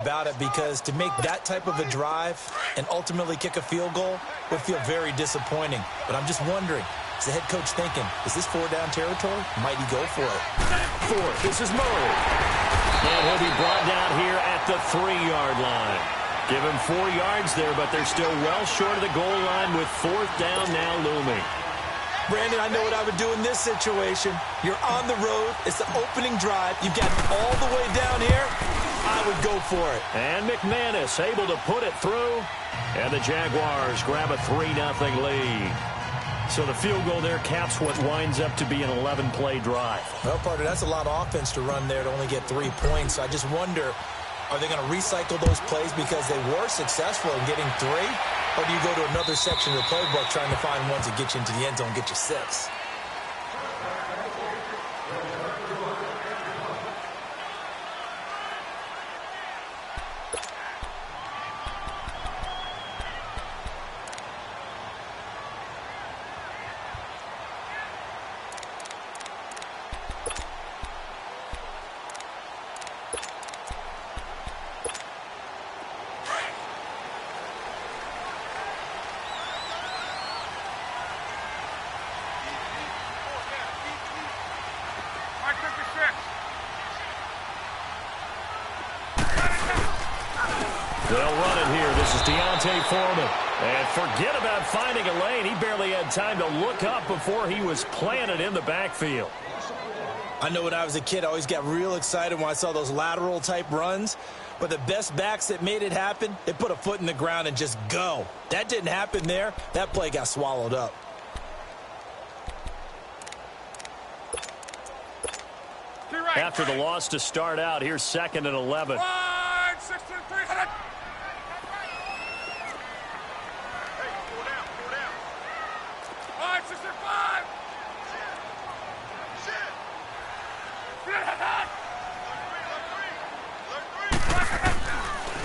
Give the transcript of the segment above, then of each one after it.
about it because to make that type of a drive and ultimately kick a field goal would feel very disappointing. But I'm just wondering, is the head coach thinking, is this 4-down territory? Might he go for it? Fourth, this is Murray. And he'll be brought down here at the 3-yard line. Give him 4 yards there, but they're still well short of the goal line with 4th down now looming. Brandon, I know what I would do in this situation. You're on the road. It's the opening drive. You've got all the way down here. I would go for it. And McManus able to put it through. And the Jaguars grab a 3-0 lead. So the field goal there caps what winds up to be an 11-play drive. Well, partner, that's a lot of offense to run there to only get 3 points. I just wonder, are they going to recycle those plays because they were successful in getting 3? Or do you go to another section of the playbook trying to find ones that get you into the end zone, get you 6? They'll run it here. This is Deontay Foreman. And forget about finding a lane. He barely had time to look up before he was planted in the backfield. I know when I was a kid, I always got real excited when I saw those lateral type runs. But the best backs that made it happen, they put a foot in the ground and just go. That didn't happen there. That play got swallowed up. After the loss to start out, here's 2nd and 11. 6-3.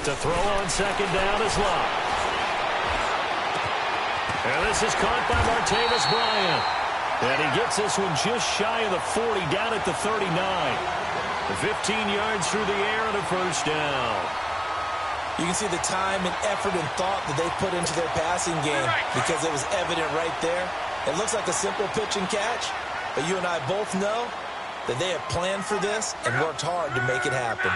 To throw on 2nd down is Love. And this is caught by Martavis Bryant. And he gets this one just shy of the 40, down at the 39. 15 yards through the air and a 1st down. You can see the time and effort and thought that they put into their passing game because it was evident right there. It looks like a simple pitch and catch, but you and I both know that they have planned for this and worked hard to make it happen.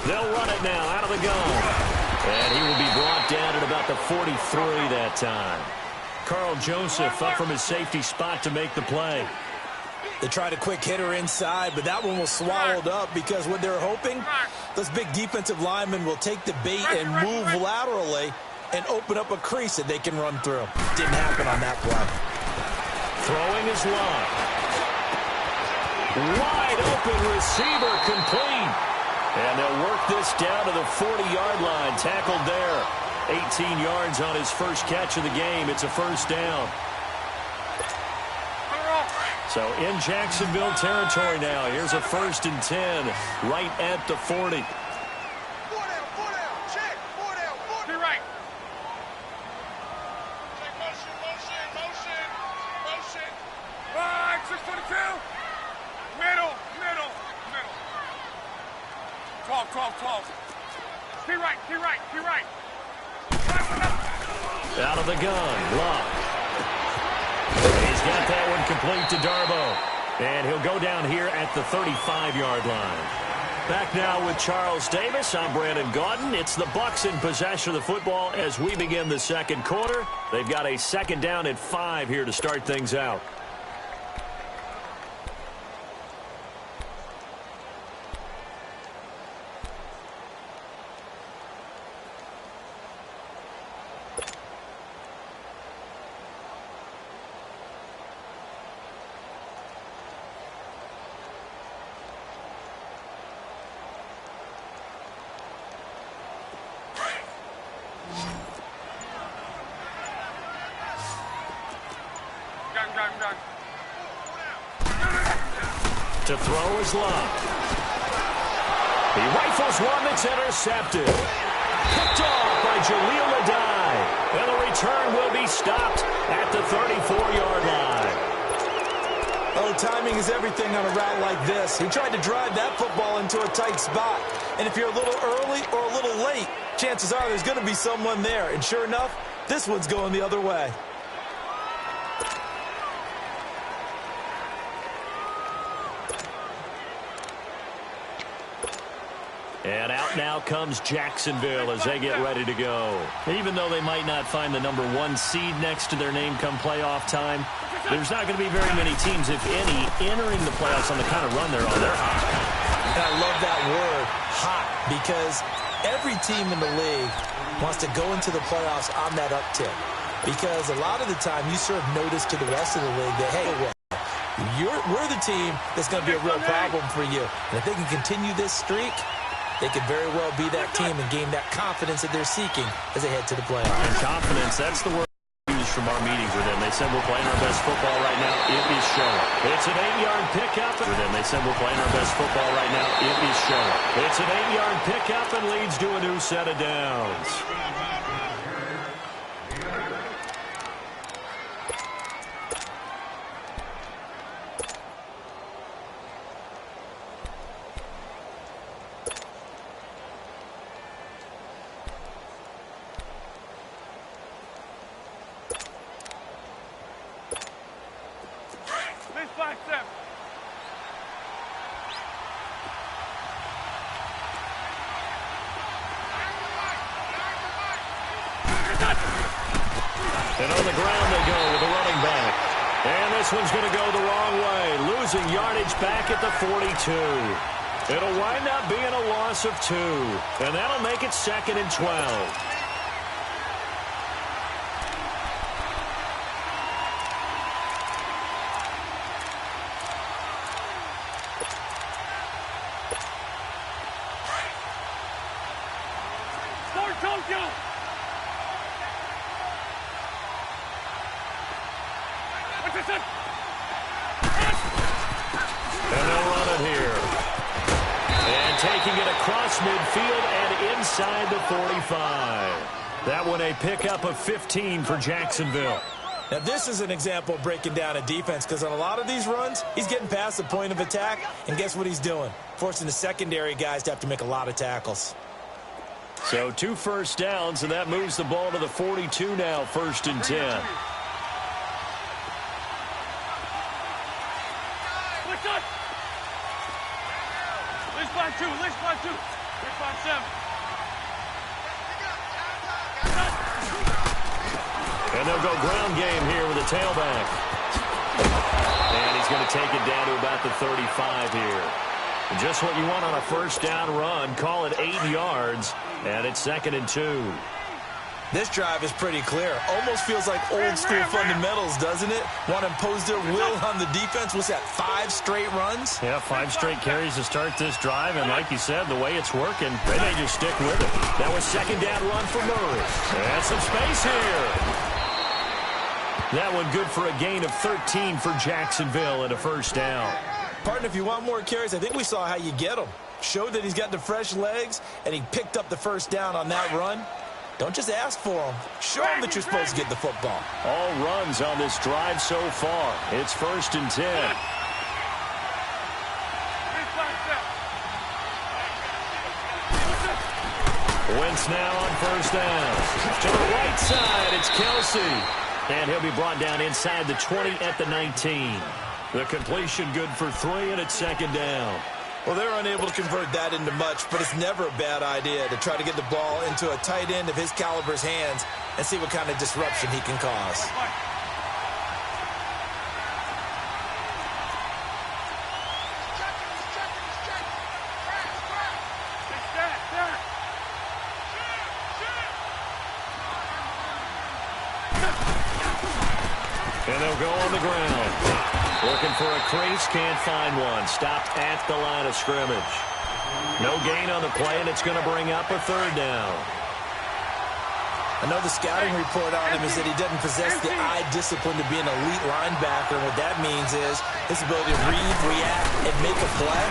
They'll run it now out of the gun. And he will be brought down at about the 43 that time. Carl Joseph up from his safety spot to make the play. They tried a quick hitter inside, but that one was swallowed up because what they're hoping, those big defensive linemen will take the bait and move laterally and open up a crease that they can run through. Didn't happen on that play. Throwing is Love. Wide open receiver complete. And they'll work this down to the 40-yard line. Tackled there. 18 yards on his first catch of the game. It's a 1st down. So in Jacksonville territory now. Here's a 1st and 10 right at the 40. Out of the gun, Love. He's got that one complete to Darbo. And he'll go down here at the 35-yard line. Back now with Charles Davis. I'm Brandon Gaudin. It's the Bucs in possession of the football as we begin the 2nd quarter. They've got a 2nd down and 5 here to start things out. To throw is Love. He rifles one that's intercepted. Picked off by Jaleel Adai. And the return will be stopped at the 34-yard line. timing is everything on a route like this. He tried to drive that football into a tight spot. And if you're a little early or a little late, chances are there's going to be someone there. And sure enough, this one's going the other way. And out now comes Jacksonville as they get ready to go. Even though they might not find the number 1 seed next to their name come playoff time, there's not going to be very many teams, if any, entering the playoffs on the kind of run they're on. They're hot. And I love that word, hot, because every team in the league wants to go into the playoffs on that uptick. Because a lot of the time you serve notice to the rest of the league that, hey, we're the team that's going to be a real problem for you. And if they can continue this streak, they could very well be that team and gain that confidence that they're seeking as they head to the playoffs. And confidence, that's the word we use from our meetings with them. They said we're playing our best football right now. It is showing. It's an 8-yard pickup. For them, they said we're playing our best football right now. It is showing. It's an 8-yard pickup and leads to a new set of downs. And on the ground they go with the running back. And this one's going to go the wrong way, losing yardage back at the 42. It'll wind up being a loss of 2, and that'll make it 2nd and 12. And they'll run it here. And taking it across midfield and inside the 45. That one a pickup of 15 for Jacksonville. Now this is an example of breaking down a defense, because on a lot of these runs, he's getting past the point of attack, and guess what he's doing? Forcing the secondary guys to have to make a lot of tackles. So 2 first downs, and that moves the ball to the 42 now, 1st and 10. And they'll go ground game here with a tailback. And he's going to take it down to about the 35 here. And just what you want on a first down run. Call it 8 yards, and it's 2nd and 2. This drive is pretty clear. Almost feels like old school fundamentals, doesn't it? Want to impose their will on the defense. What's that, 5 straight runs? Yeah, 5 straight carries to start this drive. And like you said, the way it's working, they may just stick with it. That was 2nd down run for Murray. And some space here. That one good for a gain of 13 for Jacksonville and a first down. Partner, if you want more carries, I think we saw how you get them. Showed that he's got the fresh legs, and he picked up the first down on that run. Don't just ask for them. Show them that you're supposed to get the football. All runs on this drive so far. It's 1st and 10. Wentz now on first down. To the right side, it's Kelsey. And he'll be brought down inside the 20 at the 19. The completion good for 3, and it's 2nd down. Well, they're unable to convert that into much, but it's never a bad idea to try to get the ball into a tight end of his caliber's hands and see what kind of disruption he can cause. And they'll go on the ground. Looking for a crease, can't find one. Stopped at the line of scrimmage. No gain on the play, and it's going to bring up a 3rd down. I know the scouting report on him is that he doesn't possess the eye discipline to be an elite linebacker. And what that means is his ability to read, react, and make a play.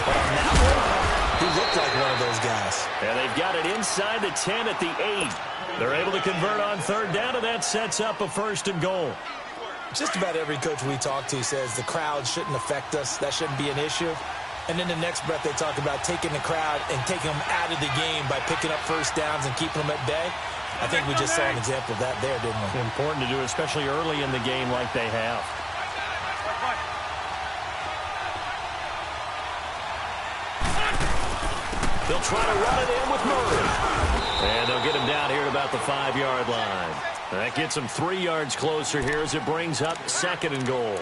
But on that one, he looked like one of those guys. And they've got it inside the 10 at the 8. They're able to convert on 3rd down, and that sets up a 1st and goal. Just about every coach we talk to says the crowd shouldn't affect us. That shouldn't be an issue. And then the next breath they talk about taking the crowd and taking them out of the game by picking up first downs and keeping them at bay. I think we just saw an example of that there, didn't we? Important to do, especially early in the game like they have. They'll try to run it in with Murray. And they'll get him down here at about the 5-yard line. That gets him 3 yards closer here as it brings up 2nd and goal.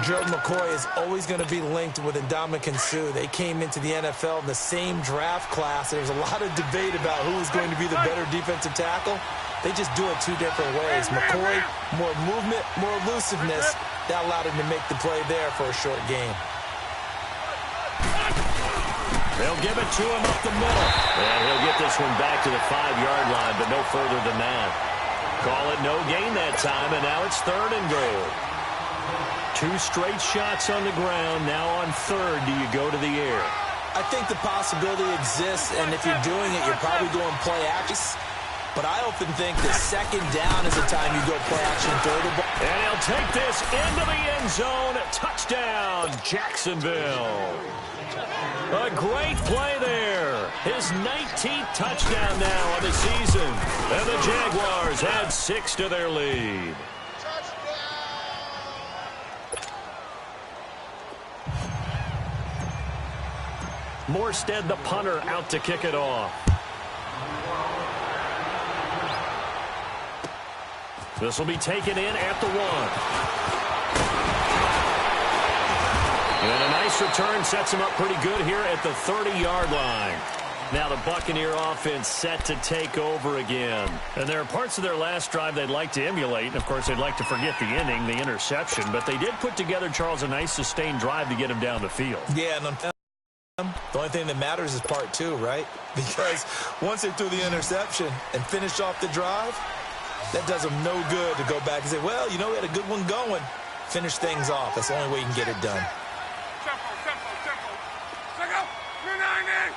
Gerald McCoy is always going to be linked with Ndamukong Suh. They came into the NFL in the same draft class. There's a lot of debate about who is going to be the better defensive tackle. They just do it 2 different ways. McCoy, more movement, more elusiveness. That allowed him to make the play there for a short gain. They'll give it to him up the middle. And he'll get this one back to the 5-yard line, but no further than that. Call it no gain that time, and now it's 3rd and goal. 2 straight shots on the ground. Now on 3rd, do you go to the air? I think the possibility exists, and if you're doing it, you're probably going play action. But I often think that 2nd down is the time you go play action 3rd. And he'll take this into the end zone. Touchdown, Jacksonville. A great play there. His 19th touchdown now on the season. And the Jaguars add 6 to their lead. Morstead, the punter, out to kick it off. This will be taken in at the 1. And a nice return sets him up pretty good here at the 30-yard line. Now the Buccaneer offense set to take over again. And there are parts of their last drive they'd like to emulate. And, of course, they'd like to forget the inning, the interception. But they did put together, Charles, a nice sustained drive to get him down the field. Yeah, and the only thing that matters is part 2, right? Because once they threw the interception and finished off the drive, that does them no good to go back and say, well, you know, we had a good one going. Finish things off. That's the only way you can get it done. Tempo. Check out. 390.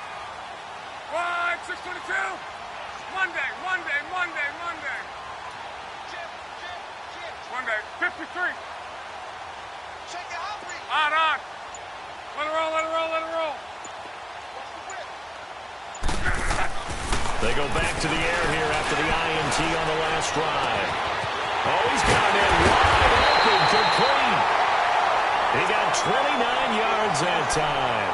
622. Monday. Monday. 53. Check it out. On. Let it roll. They go back to the air here after the INT on the last drive. Oh, he's got it wide open, complete. He got 29 yards that time.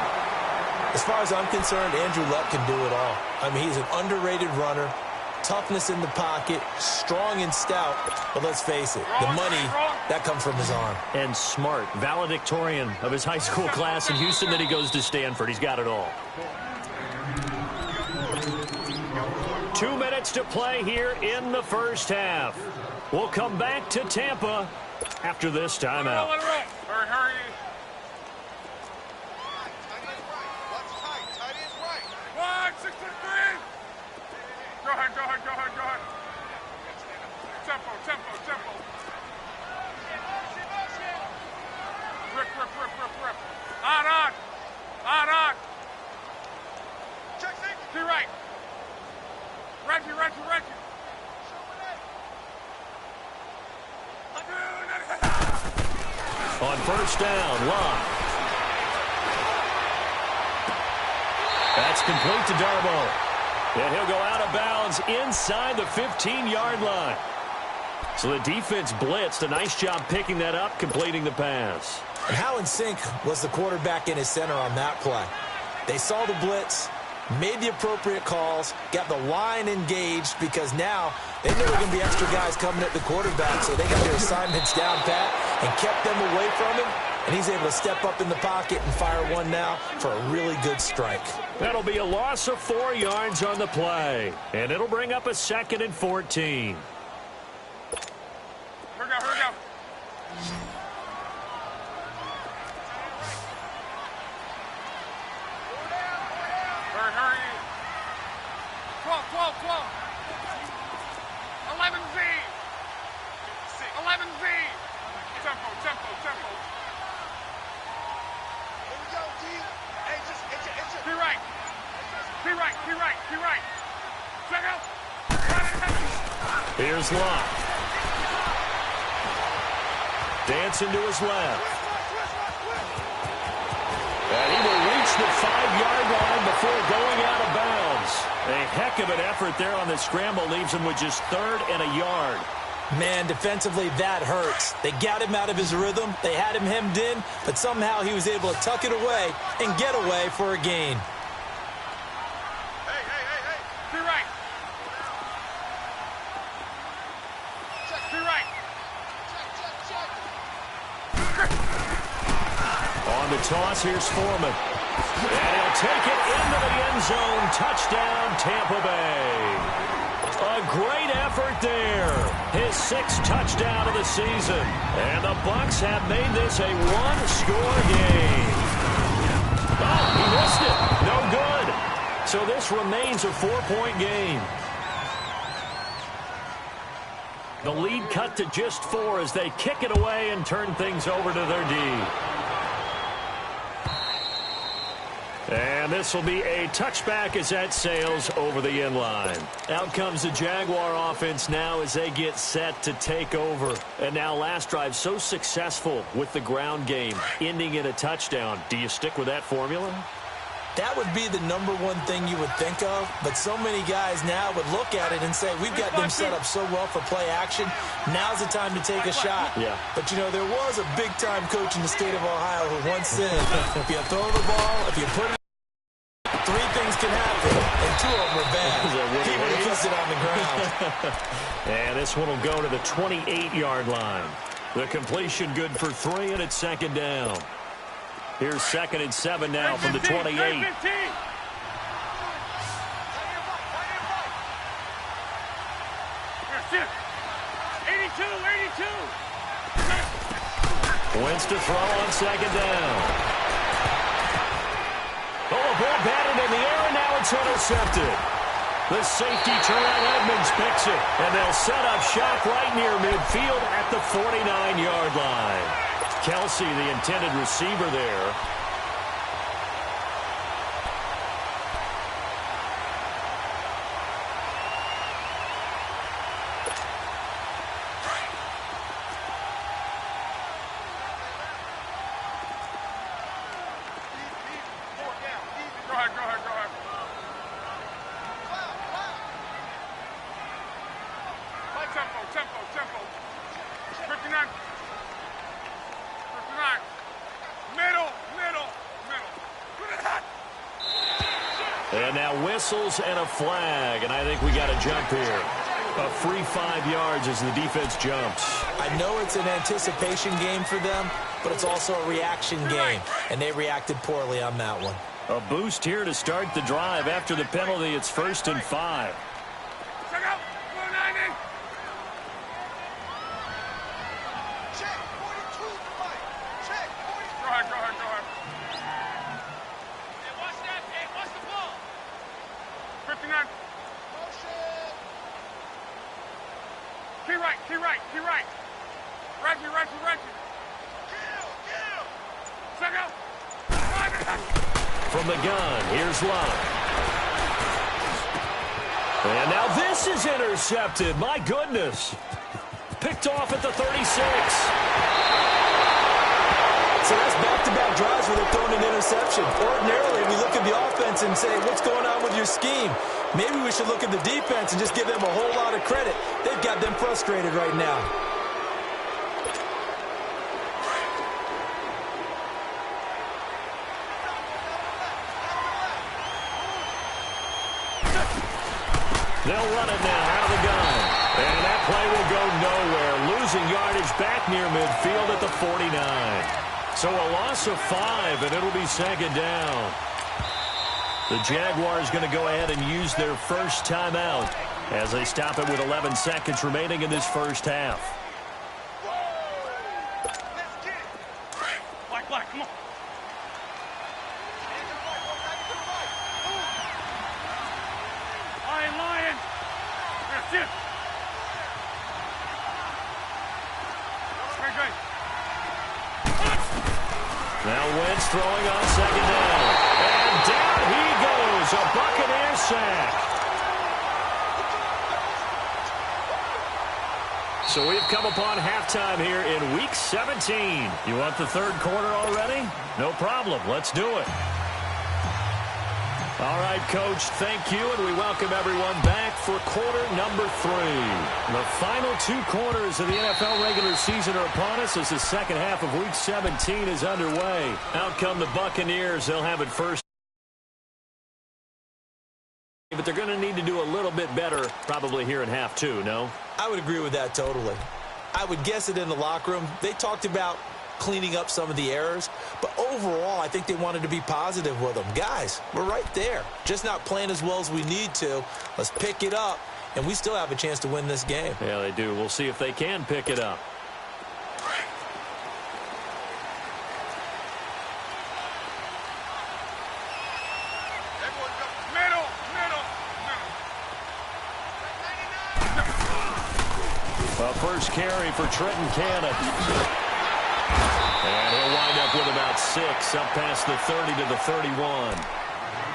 As far as I'm concerned, Andrew Luck can do it all. I mean, he's an underrated runner, toughness in the pocket, strong and stout. But let's face it, the money, that comes from his arm. And smart, valedictorian of his high school class in Houston. Then he goes to Stanford. He's got it all. 2 minutes to play here in the first half. We'll come back to Tampa after this timeout. Let it roll. Hurry. Tight is right. 163. Go ahead. Tempo. Rip. On. Check six. To right. Reggie. On first down, Locke. That's complete to Darboh. And he'll go out of bounds inside the 15-yard line. So the defense blitzed. A nice job picking that up, completing the pass. And how in sync was the quarterback in his center on that play? They saw the blitz, made the appropriate calls, got the line engaged because now they knew there were going to be extra guys coming at the quarterback, so they got their assignments down pat and kept them away from him, and he's able to step up in the pocket and fire one now for a really good strike. That'll be a loss of 4 yards on the play, and it'll bring up a 2nd and 14. Here we go. Hurry. 12. 11Z. Tempo. Here we go, D. Hey, just. Be right. Check out. Here's Locke. Dancing to his left. And he will reach the 5-yard line before going out of bounds. A heck of an effort there on the scramble. Leaves him with just 3rd and a yard. Man, defensively, that hurts. They got him out of his rhythm. They had him hemmed in, but somehow he was able to tuck it away and get away for a gain. Hey, hey, hey, hey. To right. Check. To right. Check. On the toss, here's Foreman. And he'll take it into the end zone. Touchdown, Tampa Bay. A great effort there. His 6th touchdown of the season. And the Bucs have made this a 1-score game. Oh, he missed it. No good. So this remains a 4-point game. The lead cut to just 4 as they kick it away and turn things over to their D. And this will be a touchback as that sails over the end line. Out comes the Jaguar offense now as they get set to take over. And now last drive so successful with the ground game, ending in a touchdown. Do you stick with that formula? That would be the number one thing you would think of, but so many guys now would look at it and say, we've got them set up so well for play action. Now's the time to take a shot. Yeah. But, you know, there was a big-time coach in the state of Ohio who once said, if you throw the ball, if you put it, 3 things can happen, and 2 of them are bad. He would have kept it on the ground. And this one will go to the 28-yard line. The completion good for 3, and it's 2nd down. Here's 2nd and 7 now from the 28. 15. That's it. 82, 82. Wentz to throw on 2nd down. Oh, the ball batted in the air, and now it's intercepted. The safety, Terrell Edmonds, picks it, and they'll set up shop right near midfield at the 49-yard line. Kelsey, the intended receiver there. Go ahead, go ahead, go ahead. Tempo, tempo, tempo. 59. 59. Middle, middle, middle. And now whistles and a flag, and I think we got a jump here. A free 5 yards as the defense jumps. I know it's an anticipation game for them, but it's also a reaction game, and they reacted poorly on that one. A boost here to start the drive. After the penalty, it's 1st and 5. Check out. 490. Check. 42 to right. Check. 42. Go ahead, go ahead, go ahead. Hey, watch that. Hey, watch the ball. 59. Motion. Key right, key right, key right. Reggie, Reggie, Reggie. Kill. Check out. From the gun, here's Love. And now this is intercepted. My goodness. Picked off at the 36. So that's back-to-back drives where they're throwing an interception. Ordinarily, we look at the offense and say, what's going on with your scheme? Maybe we should look at the defense and just give them a whole lot of credit. They've got them frustrated right now. They'll run it now out of the gun. And that play will go nowhere. Losing yardage back near midfield at the 49. So a loss of 5, and it'll be 2nd down. The Jaguars going to go ahead and use their first timeout as they stop it with 11 seconds remaining in this first half. Let's get it. Black, black, come on. Lion, lion. That's it. Great, great. Now Wentz throwing on 2nd down. And down he goes. A Buccaneer sack. So we've come upon halftime here in Week 17. You want the third quarter already? No problem. Let's do it. All right, Coach, thank you, and we welcome everyone back for quarter number 3. The final 2 quarters of the NFL regular season are upon us as the second half of Week 17 is underway. Out come the Buccaneers. They'll have it first. But they're going to need to do a little bit better probably here in half 2, no? I would agree with that totally. I would guess it in the locker room. They talked about cleaning up some of the errors, but overall I think they wanted to be positive with them. Guys, we're right there. Just not playing as well as we need to. Let's pick it up, and we still have a chance to win this game. Yeah, they do. We'll see if they can pick it up. First carry for Trenton Cannon. And he'll wind up with about 6, up past the 30 to the 31.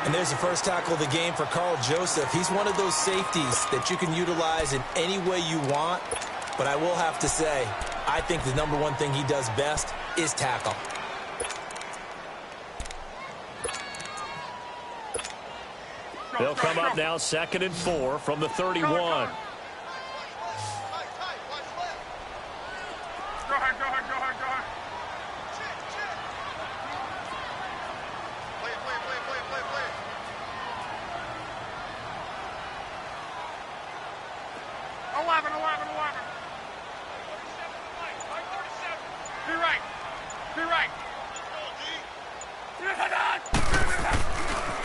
And there's the first tackle of the game for Carl Joseph. He's one of those safeties that you can utilize in any way you want. But I will have to say, I think the number one thing he does best is tackle. They'll come up now 2nd and 4 from the 31.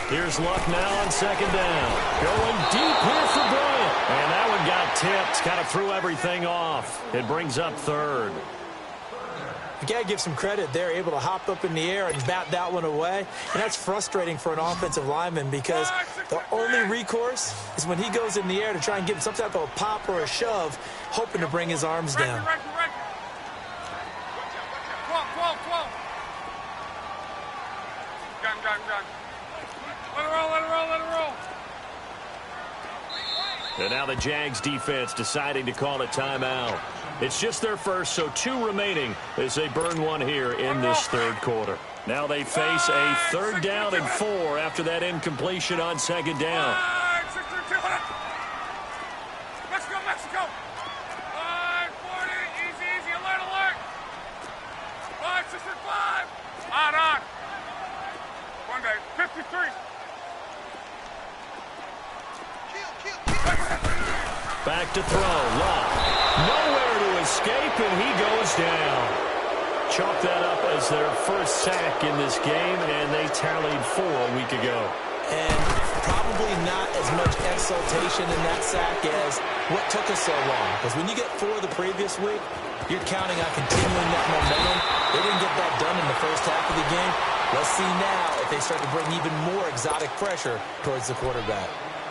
Here's Luck now on 2nd down. Going deep here for Bryant. And that one got tipped. Kind of threw everything off. It brings up 3rd. You got to give some credit. They're able to hop up in the air and bat that one away. And that's frustrating for an offensive lineman because the only recourse is when he goes in the air to try and get some type of a pop or a shove, hoping to bring his arms down. And now the Jags defense deciding to call a timeout. It's just their first, so 2 remaining as they burn one here in this third quarter. Now they face a 3rd down and 4 after that incompletion on 2nd down. Mexico, Mexico. 540, easy, easy, alert, alert. 565. On. 1 day, 53. Back to throw. Luck. Nowhere to escape, and he goes down. Chalk that up as their first sack in this game, and they tallied 4 a week ago. And probably not as much exultation in that sack as what took us so long. Because when you get 4 the previous week, you're counting on continuing that momentum. They didn't get that done in the first half of the game. Let's see now if they start to bring even more exotic pressure towards the quarterback.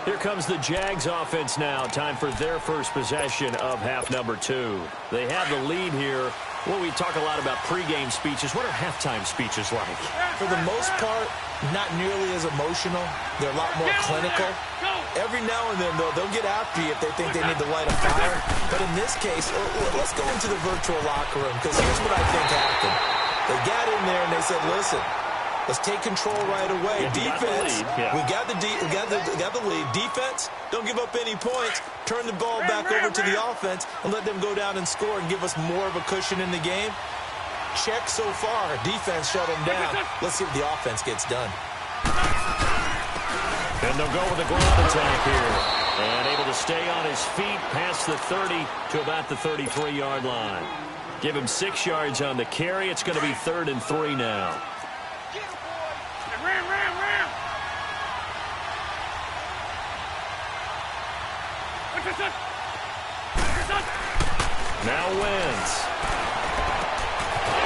Here comes the Jags offense now. Time for their first possession of half number 2. They have the lead here. Well, we talk a lot about pregame speeches. What are halftime speeches like? For the most part, not nearly as emotional. They're a lot more clinical. Every now and then, though, they'll get after you if they think they need to light a fire. But in this case, let's go into the virtual locker room, because here's what I think happened. They got in there and they said, listen, let's take control right away. Defense, we got the lead. Defense, don't give up any points. Turn the ball back over to the offense and let them go down and score and give us more of a cushion in the game. Check so far. Defense shut them down. Let's see if the offense gets done. And they'll go with the ground attack here. And able to stay on his feet past the 30 to about the 33-yard line. Give him 6 yards on the carry. It's going to be 3rd and 3 now. Now wins.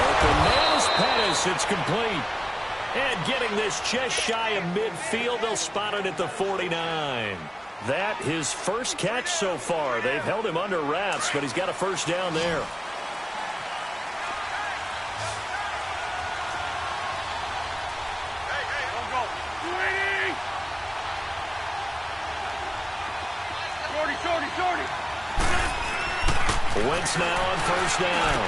Open man is Pettis. It's complete. And getting this just shy of midfield, they'll spot it at the 49. That his first catch so far. They've held him under wraps, but he's got a first down there. Wentz now on first down.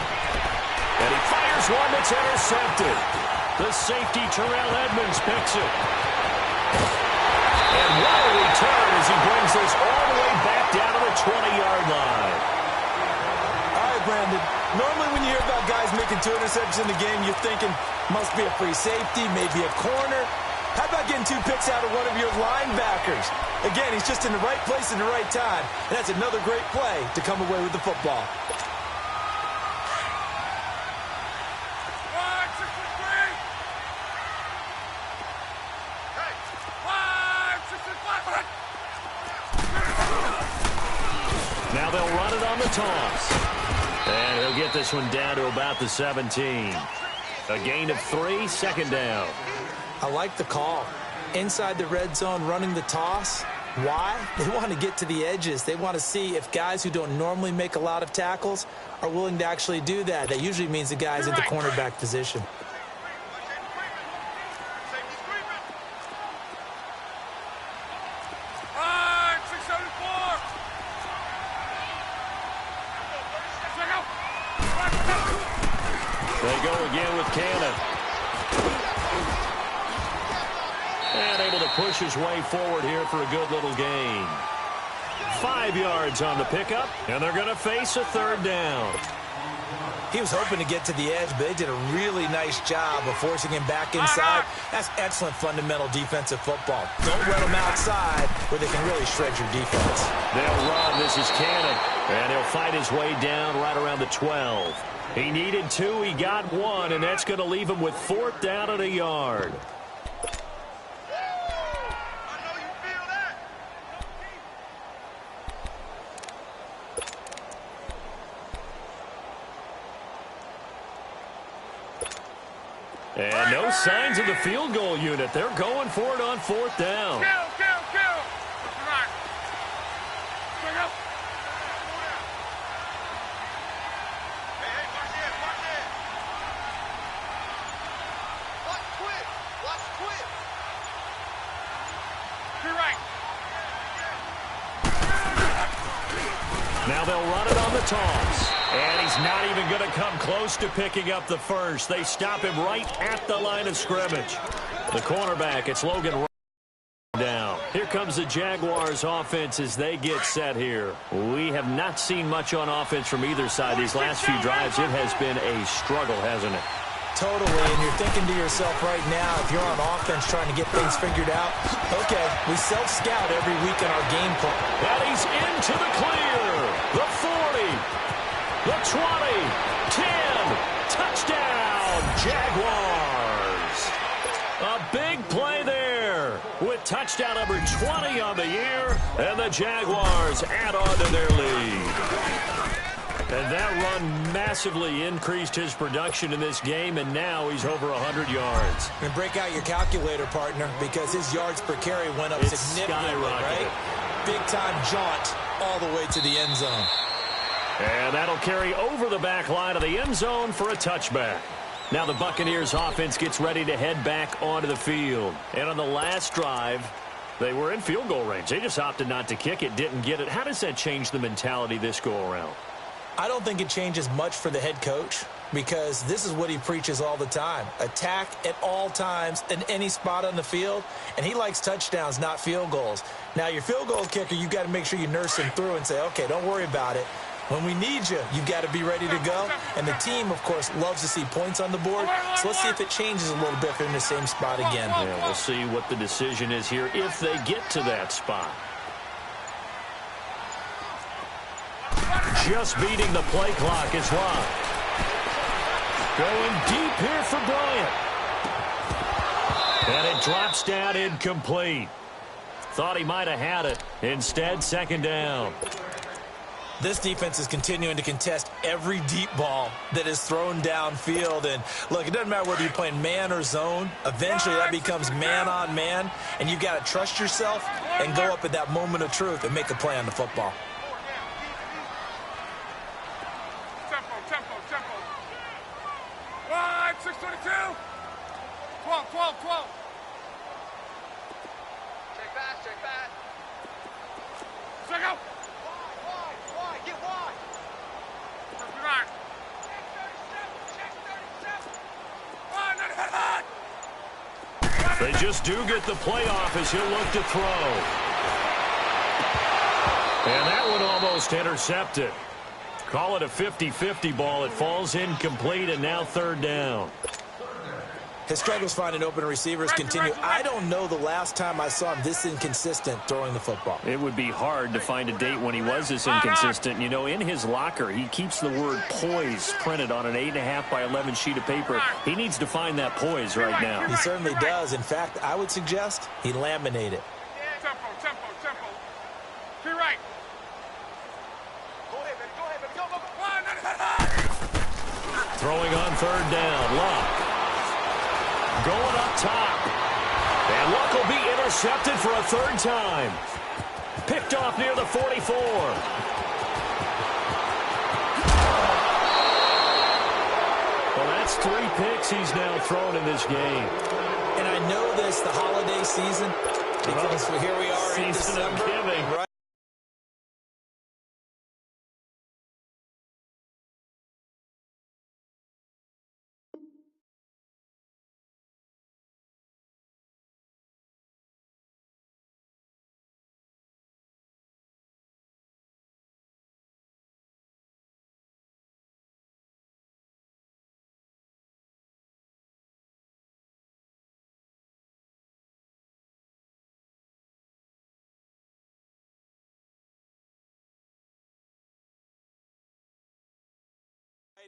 And he fires one that's intercepted. The safety, Terrell Edmonds, picks it. And what a return as he brings this all the way back down to the 20-yard line. All right, Brandon. Normally when you hear about guys making 2 interceptions in the game, you're thinking must be a free safety, maybe a corner. How about getting 2 picks out of one of your linebackers? Again, he's just in the right place at the right time. And that's another great play to come away with the football. Now they'll run it on the toss. And he'll get this one down to about the 17. A gain of 3, second down. I like the call. Inside the red zone, running the toss. Why? They want to get to the edges. They want to see if guys who don't normally make a lot of tackles are willing to actually do that. That usually means the guys at the cornerback position. They go again with Cannon. And able to push his way forward here for a good little gain. 5 yards on the pickup, and they're going to face a third down. He was hoping to get to the edge, but they did a really nice job of forcing him back inside. That's excellent fundamental defensive football. Don't let him outside where they can really shred your defense. They'll run. This is Cannon, and he'll fight his way down right around the 12. He needed 2, he got 1, and that's going to leave him with 4th down and a yard. And no signs of the field goal unit. They're going for it on 4th down. Kill. Come on. Bring up. Hey, watch it. Watch quick. To your right. Now they'll run it on the toss. And he's not even going to come close to picking up the first. They stop him right at the line of scrimmage. The cornerback, it's Logan down. Here comes the Jaguars offense as they get set here. We have not seen much on offense from either side these last few drives. It has been a struggle, hasn't it? Totally, and you're thinking to yourself right now, if you're on offense trying to get things figured out, okay, we self-scout every week in our game plan. And he's into the clear. The 40, the 20, 10, touchdown, Jaguars. A big play there with touchdown number 20 on the year, and the Jaguars add on to their lead. And that run massively increased his production in this game, and now he's over 100 yards. And break out your calculator, partner, because his yards per carry went up significantly, right? Big-time jaunt all the way to the end zone. And that'll carry over the back line of the end zone for a touchback. Now the Buccaneers offense gets ready to head back onto the field. And on the last drive, they were in field goal range. They just opted not to kick it, didn't get it. How does that change the mentality this go-around? I don't think it changes much for the head coach because this is what he preaches all the time. Attack at all times in any spot on the field, and he likes touchdowns, not field goals. Now, your field goal kicker, you've got to make sure you nurse him through and say, okay, don't worry about it. When we need you, you've got to be ready to go. And the team, of course, loves to see points on the board. So let's see if it changes a little bit if they're in the same spot again. Yeah, we'll see what the decision is here if they get to that spot. Just beating the play clock is Locke. Going deep here for Bryant. And it drops down incomplete. Thought he might have had it. Instead, second down. This defense is continuing to contest every deep ball that is thrown downfield. And, look, it doesn't matter whether you're playing man or zone. Eventually, that becomes man on man. And you've got to trust yourself and go up at that moment of truth and make a play on the football. Tempo. 622. 12. Check back. Check out. Wide. Get wide. They just do get the playoff as he'll look to throw. And that one almost intercepted. Call it a 50-50 ball. It falls incomplete, and now third down. His struggles finding open receivers continue. I don't know the last time I saw him this inconsistent throwing the football. It would be hard to find a date when he was this inconsistent. You know, in his locker, he keeps the word poise printed on an 8.5 by 11 sheet of paper. He needs to find that poise right now. He certainly does. In fact, I would suggest he laminate it. Tempo. To your right. Go ahead, baby. Go. Throwing on third down. Luck. Going up top. And Luck will be intercepted for a third time. Picked off near the 44. Well, that's 3 picks he's now thrown in this game. And I know this, the holiday season, because here we are in Season of December. giving. Right.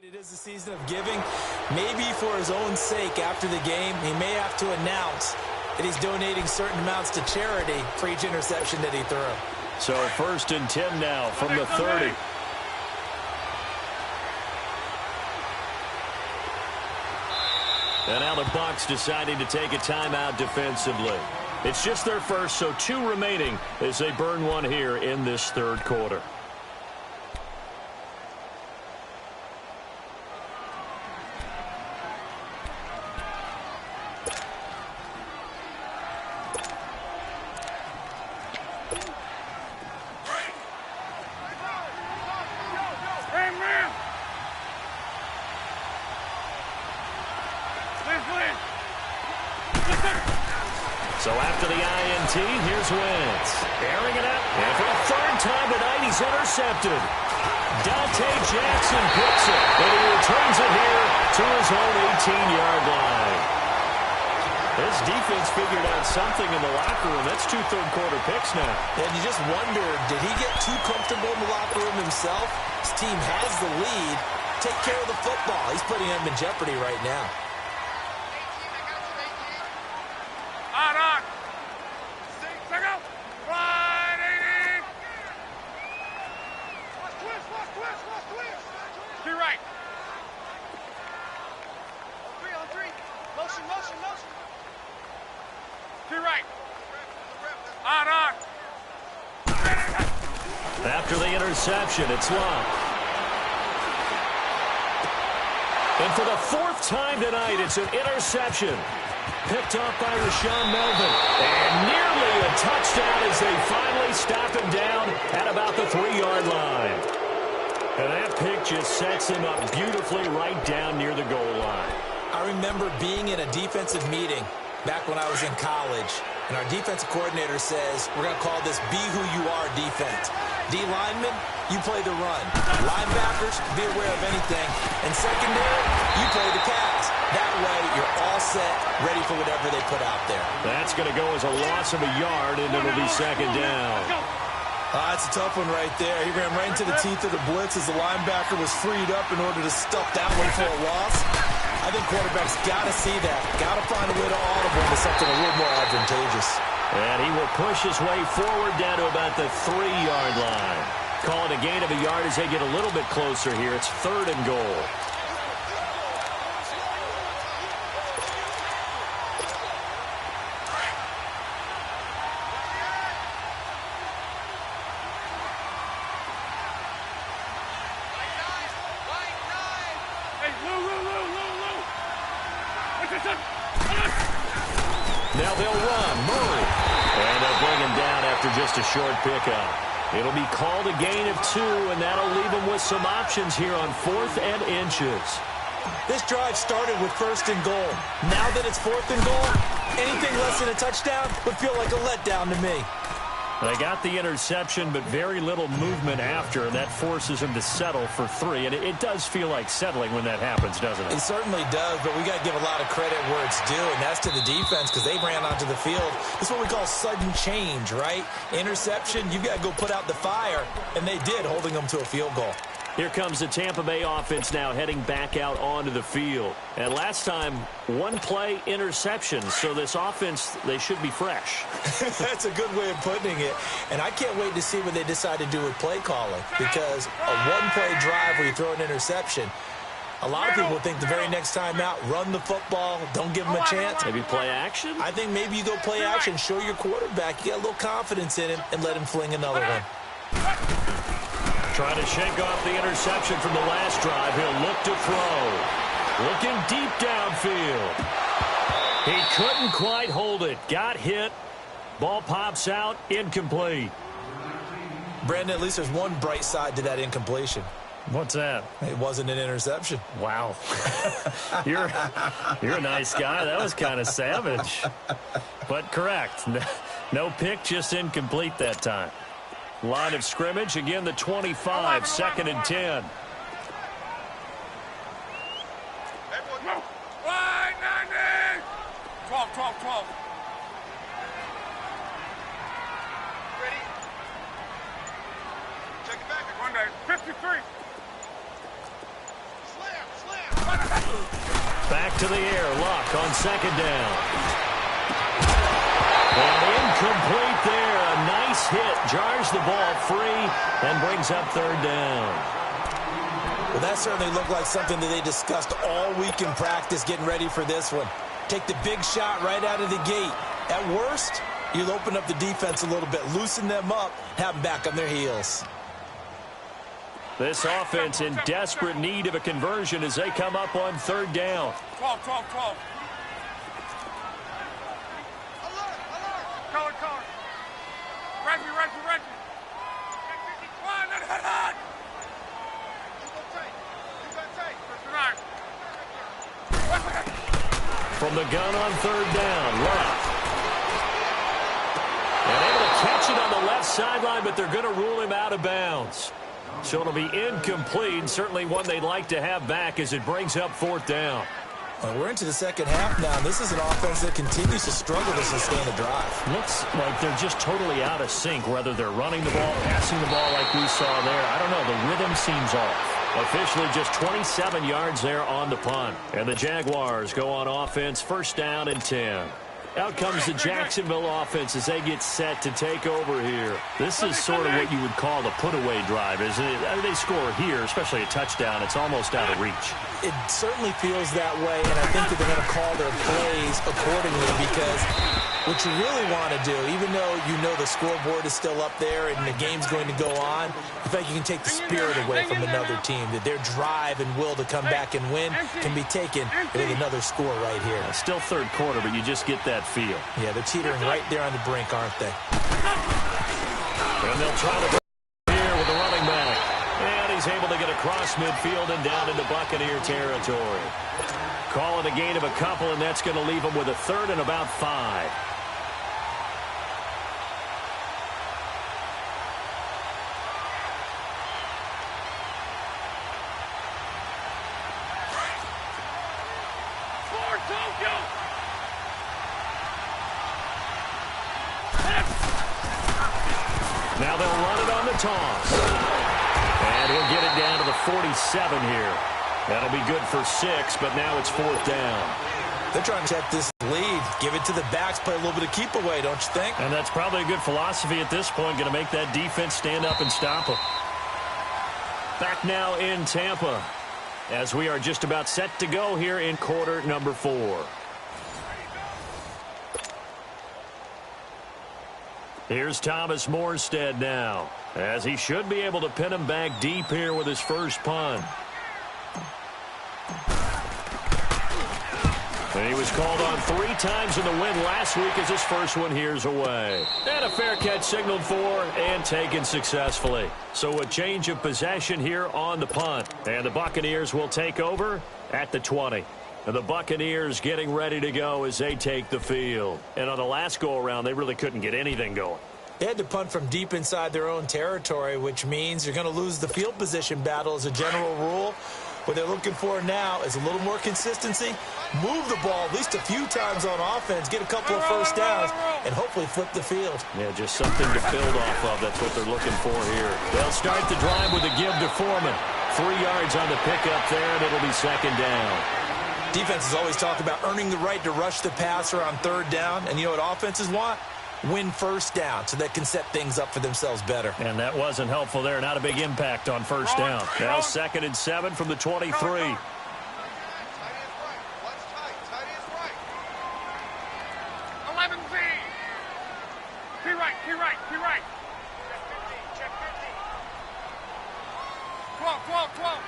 It is the season of giving. Maybe for his own sake after the game, he may have to announce that he's donating certain amounts to charity for each interception that he threw. So 1st and 10 now from the 30. And now the Bucs deciding to take a timeout defensively. It's just their first, so 2 remaining as they burn one here in this third quarter. So after the INT, here's Wentz. Airing it out. And for the third time tonight, he's intercepted. Dante Jackson picks it. And he returns it here to his own 18-yard line. This defense figured out something in the locker room. That's 2 third-quarter picks now. And you just wonder, did he get too comfortable in the locker room himself? His team has the lead. Take care of the football. He's putting him in jeopardy right now. On. Check out. Wide 80. Twist. To your right. 3 on 3. Motion. To your right. On. After the interception, it's Luck. And for the 4th time tonight, it's an interception. Picked up by Rashawn Melvin. And nearly a touchdown as they finally stop him down at about the 3-yard line. And that pick just sets him up beautifully right down near the goal line. I remember being in a defensive meeting back when I was in college, and our defensive coordinator says, we're going to call this Be Who You Are defense. D linemen, you play the run. Linebackers, be aware of anything. And secondary, you play the pass. That way, you're all set, ready for whatever they put out there. That's going to go as a loss of a yard, and it'll be second down. That's a tough one right there. He ran right into the teeth of the blitz as the linebacker was freed up in order to stuff that one for a loss. I think quarterbacks got to see that. Got to find a way to audible into something a little more advantageous. And he will push his way forward down to about the 3-yard line. Call it a gain of a yard as they get a little bit closer here. It's 3rd and goal. Now they'll run. Murray. And they'll bring him down after just a short pickup. It'll be called a gain of 2, and that'll leave them with some options here on 4th and inches. This drive started with 1st and goal. Now that it's 4th and goal, anything less than a touchdown would feel like a letdown to me. They got the interception, but very little movement after, and that forces them to settle for 3. And it does feel like settling when that happens, doesn't it? It certainly does, but we got to give a lot of credit where it's due, and that's to the defense because they ran onto the field. This is what we call sudden change, right? Interception, you got to go put out the fire, and they did, holding them to a field goal. Here comes the Tampa Bay offense now heading back out onto the field. And last time, 1-play interception. So this offense, they should be fresh. That's a good way of putting it. And I can't wait to see what they decide to do with play calling. Because a 1-play drive where you throw an interception, a lot of people think the very next time out, run the football, don't give them a chance. Maybe play action? I think maybe you go play action, show your quarterback. You got a little confidence in him, and let him fling another one. Trying to shake off the interception from the last drive. He'll look to throw. Looking deep downfield. He couldn't quite hold it. Got hit. Ball pops out. Incomplete. Brandon, at least there's one bright side to that incompletion. What's that? It wasn't an interception. Wow. You're a nice guy. That was kind of savage. But correct. No pick, just incomplete that time. Line of scrimmage, again the 25, 2nd and 10. Wide 90! 12, 12, 12. Ready? Check it back. One day, 53. Slam. Back to the air. Luck on 2nd down. And incomplete there. A nice hit. Jars the ball free and brings up 3rd down. Well, that certainly looked like something that they discussed all week in practice getting ready for this one. Take the big shot right out of the gate. At worst, you'll open up the defense a little bit, loosen them up, have them back on their heels. This offense in desperate need of a conversion as they come up on 3rd down. 12, 12, 12. Color, color. Reggie. One, hit. From the gun on 3rd down, Luck. And able to catch it on the left sideline, but they're going to rule him out of bounds. So it'll be incomplete, certainly one they'd like to have back as it brings up 4th down. Well, we're into the second half now. This is an offense that continues to struggle to sustain a drive. Looks like they're just totally out of sync, whether they're running the ball, passing the ball like we saw there. I don't know. The rhythm seems off. Officially just 27 yards there on the punt. And the Jaguars go on offense, 1st down and 10. Out comes the Jacksonville offense as they get set to take over here. This is sort of what you would call the put-away drive, isn't it? They score here, especially a touchdown. It's almost out of reach. It certainly feels that way, and I think that they're going to call their plays accordingly because what you really want to do, even though you know the scoreboard is still up there and the game's going to go on, I think you can take the spirit away from another team, that their drive and will to come back and win can be taken with another score right here. Still 3rd quarter, but you just get that feel. Yeah, they're teetering right there on the brink, aren't they? And they'll try to go here with the running back. And he's able to get across midfield and down into Buccaneer territory. Call it a gain of a couple, and that's going to leave them with a 3rd and about 5. Now they'll run it on the toss. And he'll get it down to the 47 here. That'll be good for 6, but now it's 4th down. They're trying to check this lead. Give it to the backs, play a little bit of keep away, don't you think? And that's probably a good philosophy at this point. Going to make that defense stand up and stop them. Back now in Tampa as we are just about set to go here in quarter number 4. Here's Thomas Morstead now, as he should be able to pin him back deep here with his first punt. And he was called on 3 times in the win last week as his first one here's away. And a fair catch signaled for and taken successfully. So a change of possession here on the punt. And the Buccaneers will take over at the 20. And the Buccaneers getting ready to go as they take the field. And on the last go-around, they really couldn't get anything going. They had to punt from deep inside their own territory, which means you're going to lose the field position battle as a general rule. What they're looking for now is a little more consistency, move the ball at least a few times on offense, get a couple of first downs, and hopefully flip the field. Yeah, just something to build off of. That's what they're looking for here. They'll start the drive with a give to Foreman. 3 yards on the pickup there, and it'll be second down. Defenses always talk about earning the right to rush the passer on third down, and you know what offenses want? Win first down so they can set things up for themselves better. And that wasn't helpful there. Not a big impact on first down. Now 2nd and 7 from the 23. Tight end right. Watch tight. Tight end's right. 11Z. Key right, key right, key right. Check 15. 12, 12, 12.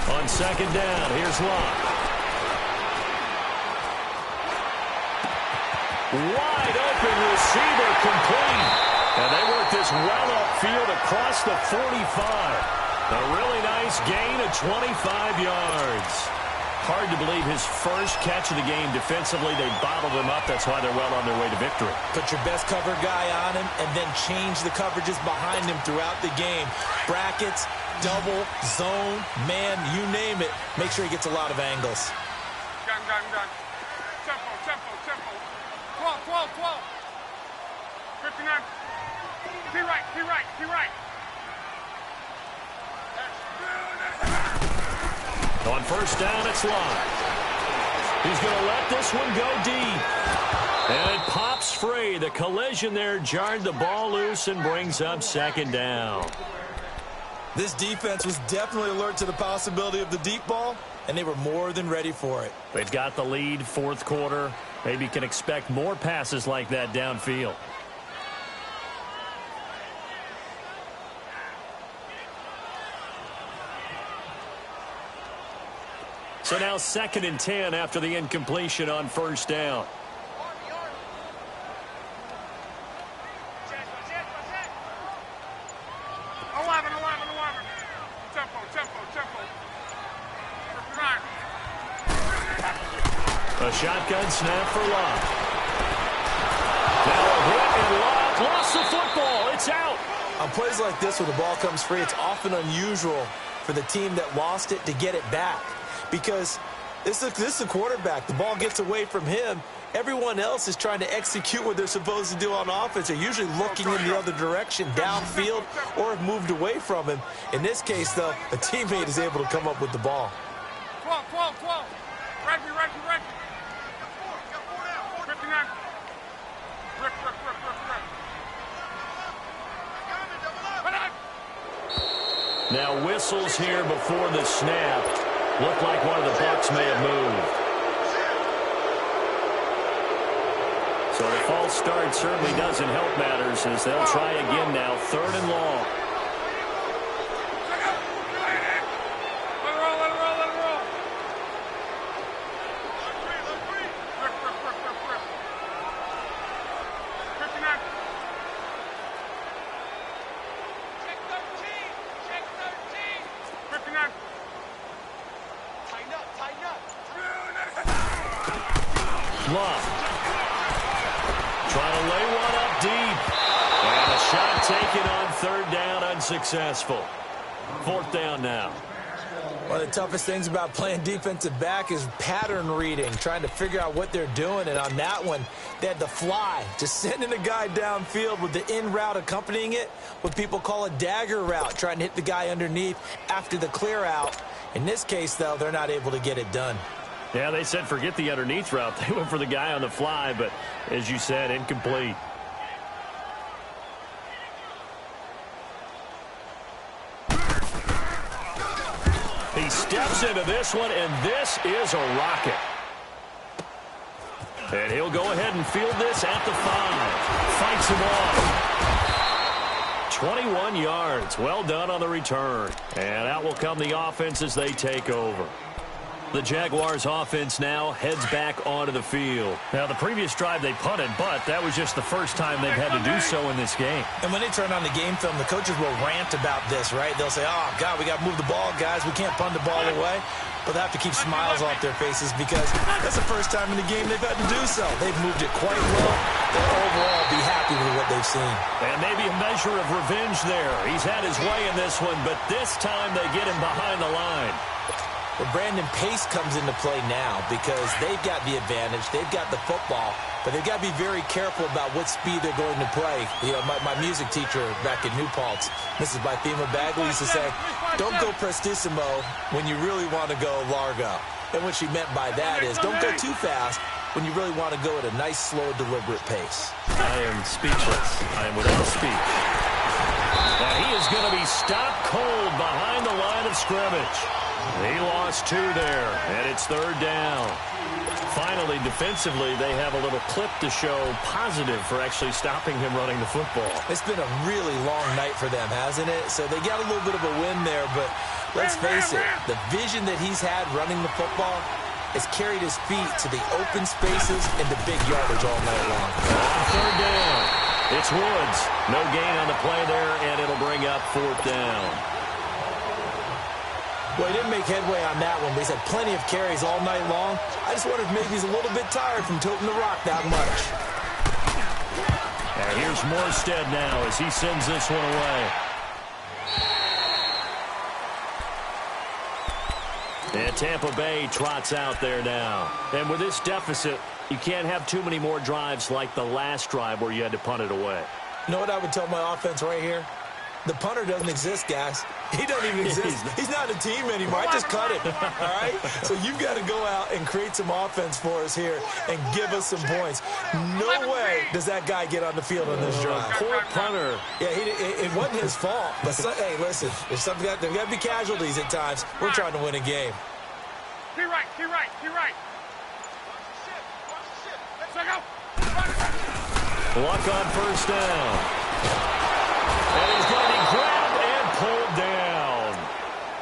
On 2nd down, here's Locke. Wide open receiver complete. And they work this well upfield across the 45. A really nice gain of 25 yards. Hard to believe his first catch of the game defensively. They bottled him up. That's why they're well on their way to victory. Put your best cover guy on him and then change the coverages behind him throughout the game. Brackets, double, zone, man, you name it. Make sure he gets a lot of angles. Gun. Tempo, tempo, tempo. 12, 12, 12. 59. Key right, key right, key right. On first down, it's Locke. He's going to let this one go deep. And it pops free. The collision there jarred the ball loose and brings up 2nd down. This defense was definitely alert to the possibility of the deep ball, and they were more than ready for it. They've got the lead, 4th quarter. Maybe can expect more passes like that downfield. So now 2nd and 10 after the incompletion on first down. 11. Tempo. Right. A shotgun snap for Locke. Now a hit, and Locke lost the football. It's out. On plays like this where the ball comes free, it's often unusual for the team that lost it to get it back. Because this is a quarterback. The ball gets away from him. Everyone else is trying to execute what they're supposed to do on offense. They're usually looking in the other direction, downfield, or have moved away from him. In this case, though, a teammate is able to come up with the ball. 12. Reggie. Got 4 down. 59. Rip. Now whistles here before the snap. Looked like one of the Bucs may have moved. So the false start certainly doesn't help matters as they'll try again now. 3rd and long. Let it roll. Rip. 59. Check 13. 59. Tighten up. Love. Trying to lay one up deep. And a shot taken on 3rd down, unsuccessful. 4th down now. One of the toughest things about playing defensive back is pattern reading, trying to figure out what they're doing. And on that one, they had the fly, just sending a guy downfield with the in route accompanying it, what people call a dagger route, trying to hit the guy underneath after the clear out. In this case, though, they're not able to get it done. Yeah, they said forget the underneath route. They went for the guy on the fly, but as you said, incomplete. He steps into this one, and this is a rocket. And he'll go ahead and field this at the 5. Fights him off. 21 yards. Well done on the return. And out will come the offense as they take over. The Jaguars offense now heads back onto the field. Now, the previous drive they punted, but that was just the first time they've had to do so in this game. And when they turn on the game film, the coaches will rant about this, right? They'll say, oh, God, we got to move the ball, guys. We can't punt the ball away. But they have to keep smiles off their faces because that's the first time in the game they've had to do so. They've moved it quite well. They'll overall be happy with what they've seen. And maybe a measure of revenge there. He's had his way in this one, but this time they get him behind the line. Well, Brandon, pace comes into play now because they've got the advantage. They've got the football, but they've got to be very careful about what speed they're going to play. You know, my music teacher back in New Paltz, Mrs. Bythema Bagley, used to say, don't go prestissimo when you really want to go largo. And what she meant by that is don't go too fast when you really want to go at a nice, slow, deliberate pace. I am speechless. I am without speech. And he is going to be stopped cold behind the line of scrimmage. He lost 2 there, and it's 3rd down. Finally, defensively, they have a little clip to show positive for actually stopping him running the football. It's been a really long night for them, hasn't it? So they got a little bit of a win there, but let's face it, the vision that he's had running the football has carried his feet to the open spaces and the big yardage all night long. On 3rd down, it's Woods. No gain on the play there, and it'll bring up 4th down. Well, he didn't make headway on that one, but he's had plenty of carries all night long. I just wonder if maybe he's a little bit tired from toting the rock that much. And here's Morstead now as he sends this one away. And Tampa Bay trots out there now. And with this deficit, you can't have too many more drives like the last drive where you had to punt it away. You know what I would tell my offense right here? The punter doesn't exist, guys. He doesn't even exist. He's not a team anymore. I just cut him, all right? So you've got to go out and create some offense for us here and give us some points. No way does that guy get on the field on this drive. Poor punter. Yeah, it wasn't his fault. But, hey, listen, there's got to be casualties at times. We're trying to win a game. Key right. Luck on 1st down. And he's going to be grabbed and pulled down.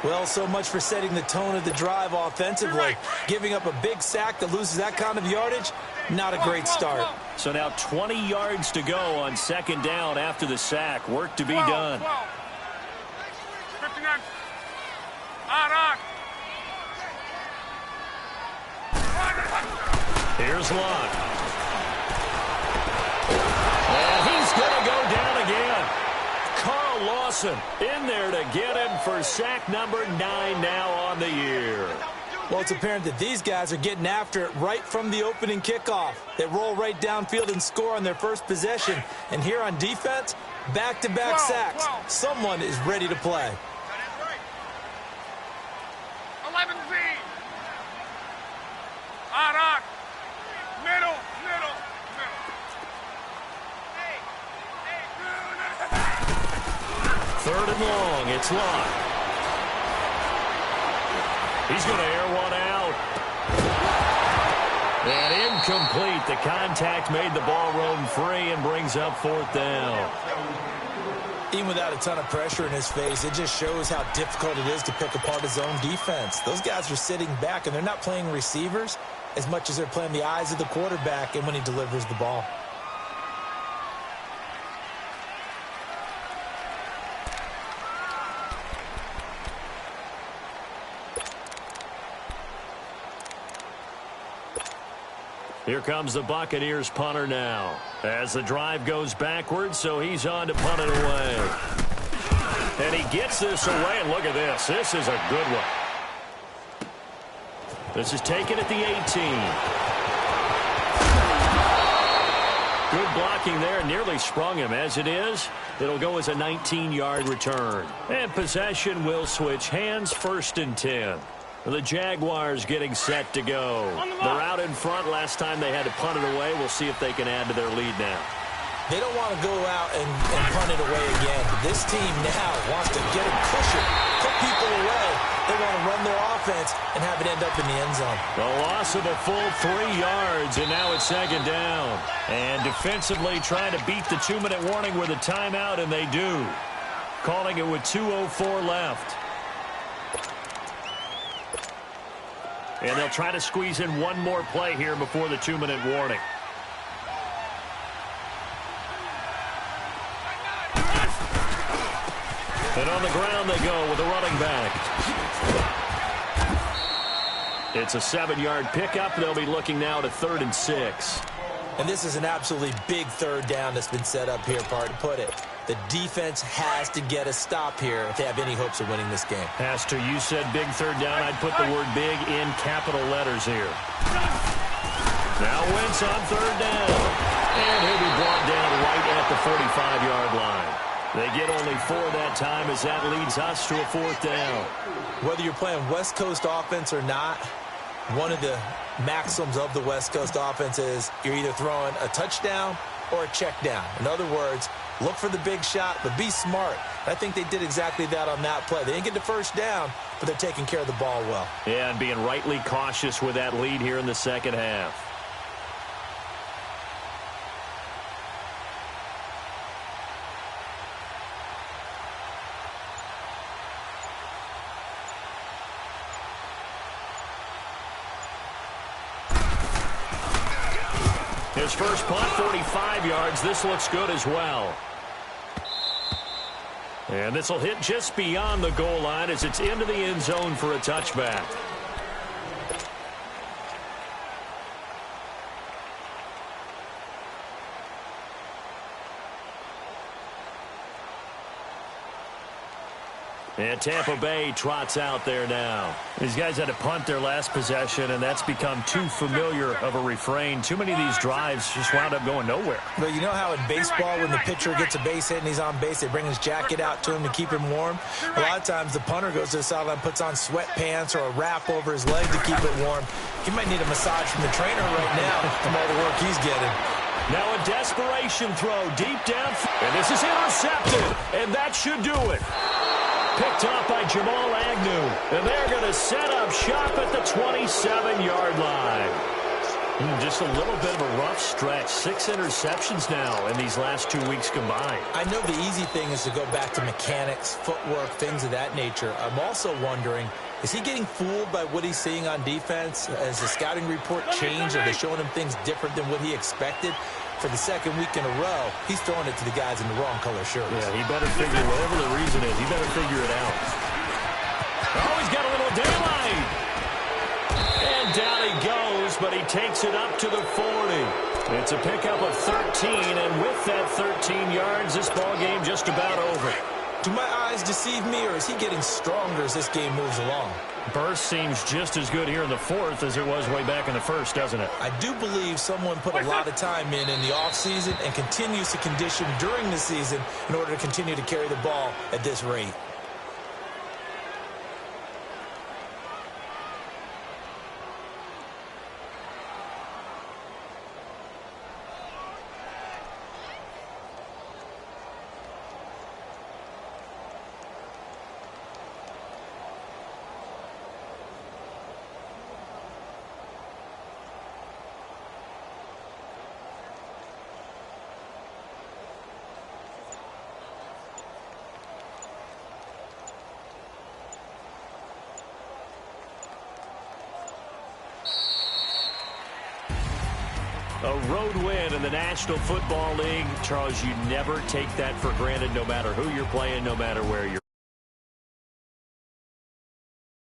Well, so much for setting the tone of the drive offensively. Giving up a big sack that loses that kind of yardage, not a great start. So now 20 yards to go on 2nd down after the sack. Work to be done. 59. On. Here's Luck. And he's going to go down again. Carl Lawson in there to get him for sack number 9 now on the year. Well, it's apparent that these guys are getting after it right from the opening kickoff. They roll right downfield and score on their first possession. And here on defense, back-to-back sacks. Someone is ready to play. 11 Z. On. Middle. 3rd and long. It's Luck. He's going to air one out. And incomplete. The contact made the ball roam free and brings up 4th down. Even without a ton of pressure in his face, it just shows how difficult it is to pick apart his own defense. Those guys are sitting back, and they're not playing receivers as much as they're playing the eyes of the quarterback and when he delivers the ball. Here comes the Buccaneers punter now. As the drive goes backwards, so he's on to punt it away. And he gets this away, and look at this. This is a good one. This is taken at the 18. Good blocking there. Nearly sprung him. As it is, it'll go as a 19-yard return. And possession will switch hands. 1st and 10. The Jaguars getting set to go. They're out in front. Last time they had to punt it away. We'll see if they can add to their lead now. They don't want to go out and punt it away again. This team now wants to get a cushion, put people away. They want to run their offense and have it end up in the end zone. The loss of a full 3 yards, and now it's 2nd down. And defensively trying to beat the 2-minute warning with a timeout, and they do. Calling it with 2:04 left. And they'll try to squeeze in one more play here before the 2-minute warning. And on the ground they go with a running back. It's a 7-yard pickup. They'll be looking now to 3rd and 6. And this is an absolutely big third down that's been set up here, to put it. The defense has to get a stop here if they have any hopes of winning this game. Pastor, you said big third down. I'd put the word big in capital letters here. Now Wentz on 3rd down. And he'll be brought down right at the 45-yard line. They get only 4 that time as that leads us to a 4th down. Whether you're playing West Coast offense or not, one of the maxims of the West Coast offense is you're either throwing a touchdown or a check down. In other words, look for the big shot, but be smart. I think they did exactly that on that play. They didn't get the first down, but they're taking care of the ball well. Yeah, and being rightly cautious with that lead here in the second half. His first punt, 45 yards. This looks good as well. And this will hit just beyond the goal line as it's into the end zone for a touchback. And Tampa Bay trots out there now. These guys had to punt their last possession, and that's become too familiar of a refrain. Too many of these drives just wound up going nowhere. But you know how in baseball, when the pitcher gets a base hit and he's on base, they bring his jacket out to him to keep him warm? A lot of times the punter goes to the sideline, puts on sweatpants or a wrap over his leg to keep it warm. He might need a massage from the trainer right now from all the work he's getting. Now a desperation throw deep down. And this is intercepted, and that should do it. Picked up by Jamal Agnew. And they're going to set up shop at the 27-yard line. Just a little bit of a rough stretch. 6 interceptions now in these last 2 weeks combined. I know the easy thing is to go back to mechanics, footwork, things of that nature. I'm also wondering, is he getting fooled by what he's seeing on defense? Has the scouting report changed? Are they showing him things different than what he expected? For the second week in a row, he's throwing it to the guys in the wrong color shirts. Yeah, he better figure, whatever the reason is, he better figure it out. Oh, he's got a little daylight. And down he goes, but he takes it up to the 40. It's a pickup of 13, and with that 13 yards, this ball game just about over. Do my eyes deceive me, or is he getting stronger as this game moves along? Burst seems just as good here in the 4th as it was way back in the 1st, doesn't it? I do believe someone put a lot of time in the offseason and continues to condition during the season in order to continue to carry the ball at this rate. A road win in the National Football League. Charles, you never take that for granted, no matter who you're playing, no matter where you're